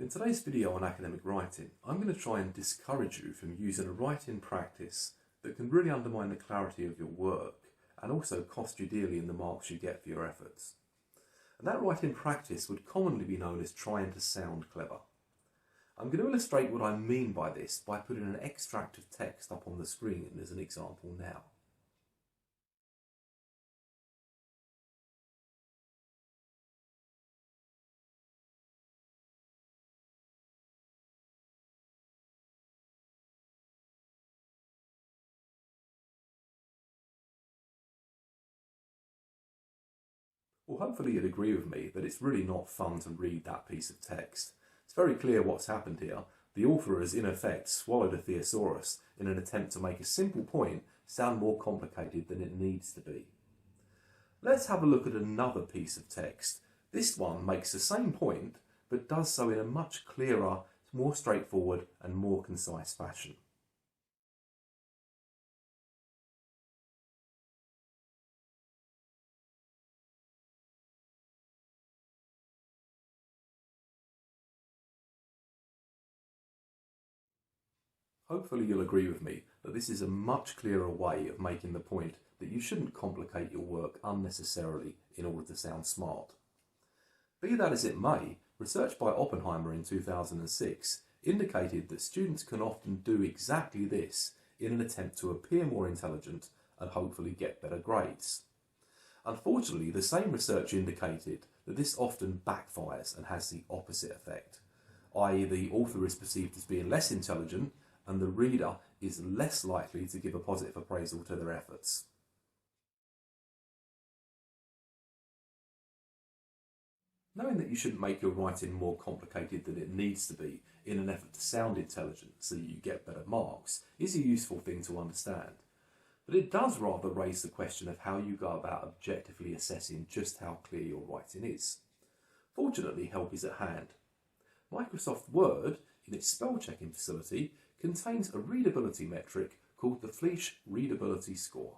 In today's video on academic writing, I'm going to try and discourage you from using a writing practice that can really undermine the clarity of your work and also cost you dearly in the marks you get for your efforts. And that writing practice would commonly be known as trying to sound clever. I'm going to illustrate what I mean by this by putting an extract of text up on the screen as an example now. Well, hopefully you'd agree with me that it's really not fun to read that piece of text. It's very clear what's happened here. The author has in effect swallowed a thesaurus in an attempt to make a simple point sound more complicated than it needs to be. Let's have a look at another piece of text. This one makes the same point, but does so in a much clearer, more straightforward and more concise fashion. Hopefully you'll agree with me that this is a much clearer way of making the point that you shouldn't complicate your work unnecessarily in order to sound smart. Be that as it may, research by Oppenheimer in 2006 indicated that students can often do exactly this in an attempt to appear more intelligent and hopefully get better grades. Unfortunately, the same research indicated that this often backfires and has the opposite effect, i.e. the author is perceived as being less intelligent and the reader is less likely to give a positive appraisal to their efforts. Knowing that you shouldn't make your writing more complicated than it needs to be in an effort to sound intelligent so that you get better marks is a useful thing to understand. But it does rather raise the question of how you go about objectively assessing just how clear your writing is. Fortunately, help is at hand. Microsoft Word, in its spell checking facility, contains a readability metric called the Fleisch Readability Score.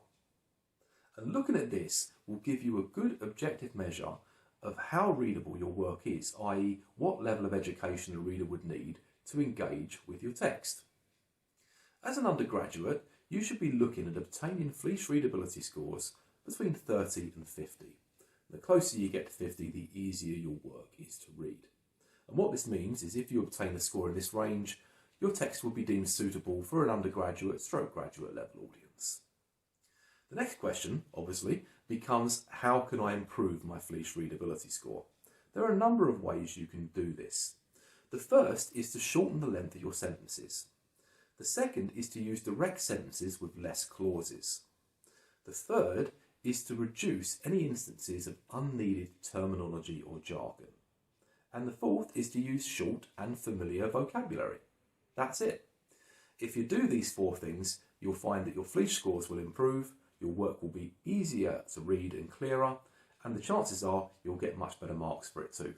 And looking at this will give you a good objective measure of how readable your work is, i.e. what level of education a reader would need to engage with your text. As an undergraduate, you should be looking at obtaining Fleisch readability scores between 30 and 50. The closer you get to 50, the easier your work is to read. And what this means is if you obtain a score in this range, your text will be deemed suitable for an undergraduate/graduate level audience. The next question, obviously, becomes how can I improve my Fleisch readability score? There are a number of ways you can do this. The first is to shorten the length of your sentences. The second is to use direct sentences with less clauses. The third is to reduce any instances of unneeded terminology or jargon. And the fourth is to use short and familiar vocabulary. That's it. If you do these four things, you'll find that your Fleisch scores will improve, your work will be easier to read and clearer, and the chances are you'll get much better marks for it too.